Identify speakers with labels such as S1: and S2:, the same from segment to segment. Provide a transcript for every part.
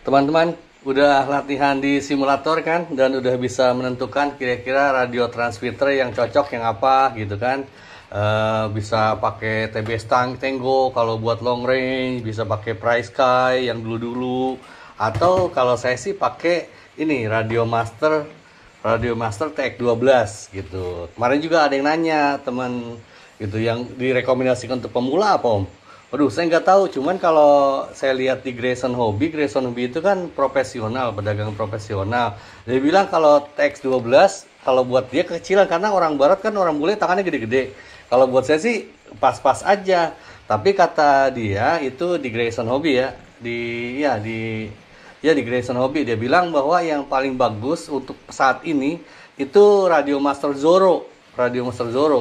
S1: Teman-teman udah latihan di simulator kan, dan udah bisa menentukan kira-kira radio transmitter yang cocok yang apa gitu kan. Bisa pakai TBS Tango kalau buat long range, bisa pakai Price Sky yang dulu-dulu, atau kalau saya sih pakai ini Radio Master TX12 gitu. Kemarin juga ada yang nanya teman gitu, yang direkomendasikan untuk pemula apa Om? Waduh, saya nggak tahu. Cuman kalau saya lihat di Grayson Hobby itu kan profesional, pedagang profesional. Dia bilang kalau TX12 kalau buat dia kecilan, karena orang barat kan orang bule tangannya gede-gede. Kalau buat saya sih pas-pas aja. Tapi kata dia itu di Grayson Hobby di Grayson Hobby dia bilang bahwa yang paling bagus untuk saat ini itu Radio Master Zorro.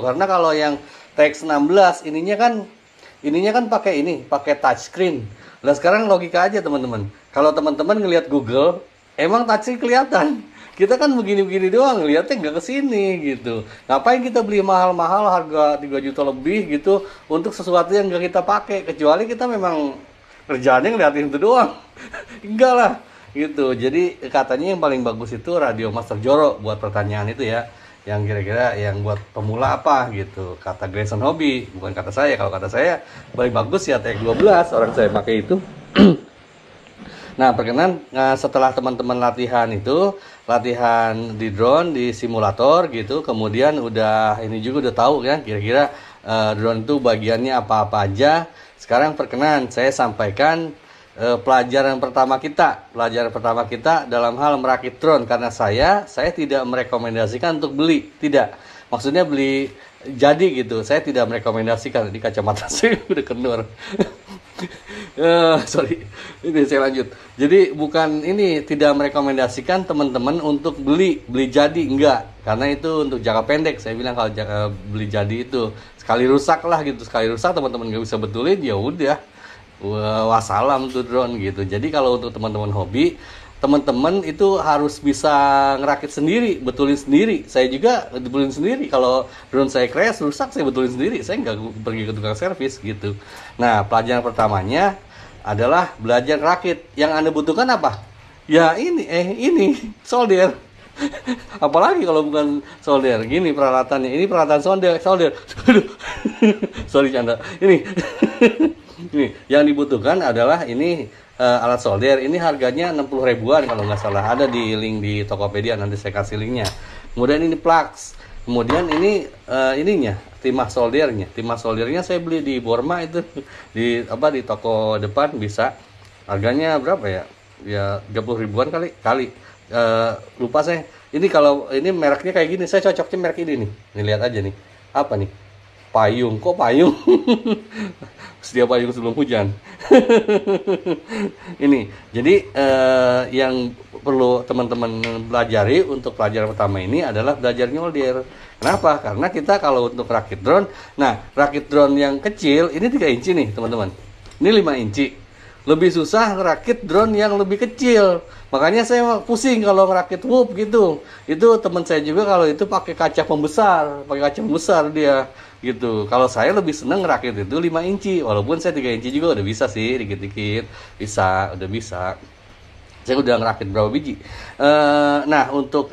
S1: Karena kalau yang TX16 ininya kan pakai touchscreen. Nah sekarang logika aja teman-teman. Kalau teman-teman ngelihat Google, emang touchscreen kelihatan. Kita kan begini-begini doang, ngeliatnya nggak kesini gitu. Ngapain kita beli mahal-mahal harga 3 juta lebih gitu untuk sesuatu yang nggak kita pakai, kecuali kita memang kerjaannya ngeliatin itu doang. Enggak lah gitu. Jadi katanya yang paling bagus itu Radio Master Zorro buat pertanyaan itu ya. Yang kira-kira yang buat pemula apa gitu, kata Grayson Hobby, bukan kata saya. Kalau kata saya paling bagus ya TX12, orang saya pakai itu. Nah setelah teman-teman latihan di drone di simulator gitu, kemudian ini juga udah tahu kan kira-kira drone itu bagiannya apa-apa aja. Sekarang perkenan saya sampaikan pelajaran pertama kita dalam hal merakit drone, karena saya tidak merekomendasikan untuk beli, tidak, maksudnya beli jadi gitu, saya tidak merekomendasikan. Di kacamata saya udah kendor. Sorry, ini saya lanjut. Jadi tidak merekomendasikan teman-teman untuk beli jadi, enggak, karena itu untuk jangka pendek. Saya bilang kalau beli jadi itu sekali rusak teman-teman nggak bisa betulin, ya udah wassalam tuh drone gitu. Jadi kalau untuk teman-teman hobi, teman-teman itu harus bisa ngerakit sendiri, betulin sendiri. Saya juga betulin sendiri. Kalau drone saya crash, rusak, saya betulin sendiri. Saya nggak pergi ke tukang servis gitu. Nah, pelajaran pertamanya adalah belajar rakit. Yang Anda butuhkan apa? Ya ini solder. Apalagi kalau bukan solder. Gini peralatannya. Ini peralatan solder. Sorry canda. Ini yang dibutuhkan adalah alat solder. Ini harganya 60 ribuan kalau nggak salah. Ada di link di Tokopedia, nanti saya kasih linknya. Kemudian ini plugs. Kemudian timah soldernya saya beli di Borma itu, di toko depan bisa. Harganya berapa ya? Ya 30 ribuan kali. Lupa saya. Ini kalau ini mereknya kayak gini, saya cocoknya merek ini nih. Nih lihat aja nih. Apa nih? Payung. Kok payung? Sedia payung sebelum hujan. Ini. Jadi yang perlu teman-teman pelajari untuk pelajaran pertama ini adalah belajar nyolder. Kenapa? Karena kita kalau untuk rakit drone, rakit drone yang kecil ini 3 inci nih, teman-teman. Ini 5 inci. Lebih susah ngerakit drone yang lebih kecil. Makanya saya pusing kalau ngerakit whoop gitu. Itu teman saya juga kalau itu pakai kaca pembesar dia gitu. Kalau saya lebih seneng ngerakit itu 5 inci. Walaupun saya 3 inci juga udah bisa sih, dikit-dikit udah bisa. Saya udah ngerakit berapa biji. Untuk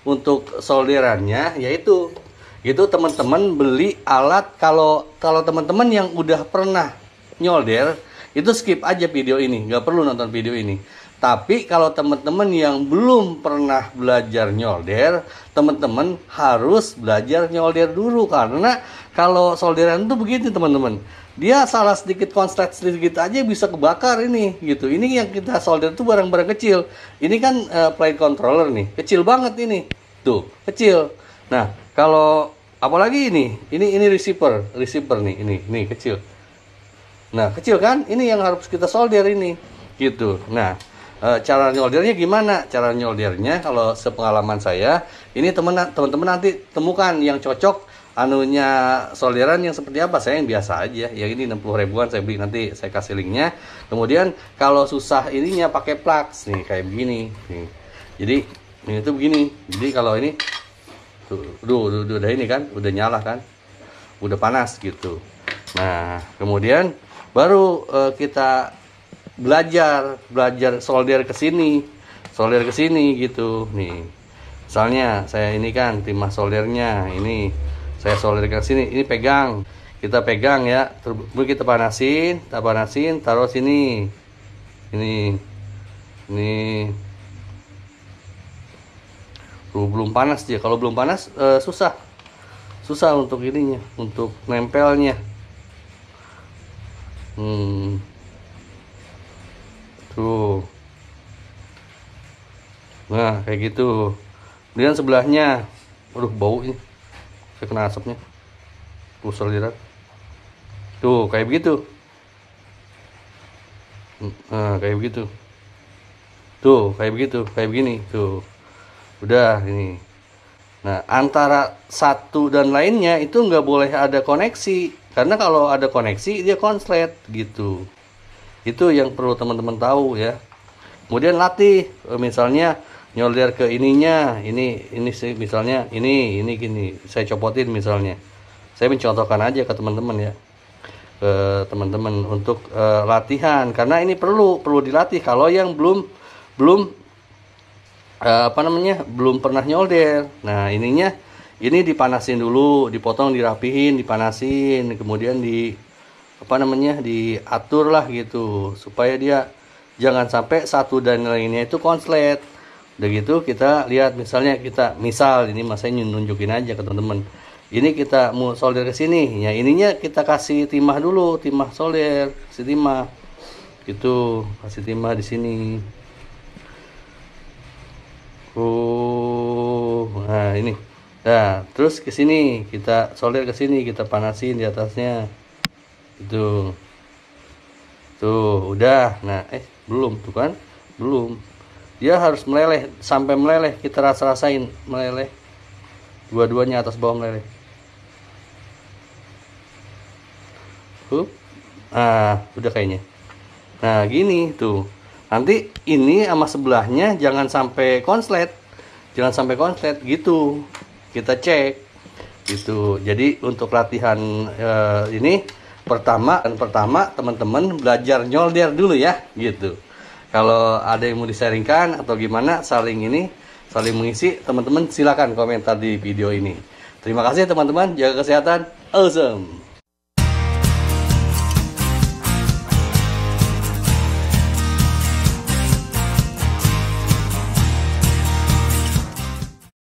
S1: untuk solderannya yaitu teman-teman beli alat. Kalau teman-teman yang udah pernah nyolder, itu skip aja video ini, nggak perlu nonton video ini. Tapi kalau teman-teman yang belum pernah belajar nyolder, teman-teman harus belajar nyolder dulu. Karena kalau solderan itu begini teman-teman, dia salah sedikit, konslet sedikit aja bisa kebakar ini gitu. Ini yang kita solder itu barang-barang kecil. Ini kan plate controller nih, kecil banget ini, tuh kecil. Nah kalau apalagi ini receiver nih, ini kecil. Nah kecil kan, ini yang harus kita solder ini gitu. Nah cara nyoldernya gimana? Cara nyoldernya kalau sepengalaman saya, ini teman-teman nanti temukan yang cocok solderan yang seperti apa. Saya yang biasa aja, yang ini 60 ribuan saya beli, nanti saya kasih linknya. Kemudian kalau susah ininya pakai plugs nih kayak begini nih. Jadi ini tuh begini. Jadi kalau ini udah ini kan, udah nyala kan, udah panas gitu. Nah kemudian baru kita belajar solder ke sini gitu. Nih, misalnya saya ini kan timah soldernya, ini saya solder ke sini, ini kita pegang ya, terus kita panasin, taruh sini, ini belum panas dia. Kalau belum panas susah untuk ininya, untuk nempelnya. Tuh. Nah, kayak gitu. Kemudian sebelahnya, waduh bau ini, saya kena asapnya. Pusel lihat. Tuh, kayak begitu. Nah, kayak begitu. Tuh, kayak begitu, kayak begini. Tuh. Udah ini. Nah, antara satu dan lainnya itu nggak boleh ada koneksi. Karena kalau ada koneksi, dia konslet gitu. Itu yang perlu teman-teman tahu ya. Kemudian latih, misalnya nyolder ke ininya, ini misalnya ini gini, saya copotin misalnya. Saya mencontohkan aja ke teman-teman ya, ke teman-teman untuk latihan, karena ini perlu dilatih kalau yang belum belum pernah nyolder. Nah, ini dipanasin dulu, dipotong, dirapihin, dipanasin, kemudian diatur lah gitu, supaya dia jangan sampai satu dan lainnya itu konslet. Udah gitu kita lihat, misal ini mas saya nunjukin aja ke teman-teman. Ini kita mau solder ke sini, ya ininya kita kasih timah dulu, timah solder, kasih timah gitu, kasih timah di sini. Nah ini. Nah, terus ke sini kita solder, ke sini kita panasin di atasnya. Itu. Tuh, udah. Nah, belum tuh kan? Belum. Dia harus meleleh, sampai meleleh, kita rasain meleleh. Dua-duanya atas bawah meleleh. Nah, udah kayaknya. Nah, gini tuh. Nanti ini sama sebelahnya jangan sampai konslet. Jangan sampai konslet gitu. Kita cek gitu. Jadi untuk latihan ini pertama teman-teman belajar nyolder dulu ya gitu. Kalau ada yang mau disaringkan atau gimana, saling mengisi, teman-teman silakan komentar di video ini. Terima kasih teman-teman, jaga kesehatan. Awesome.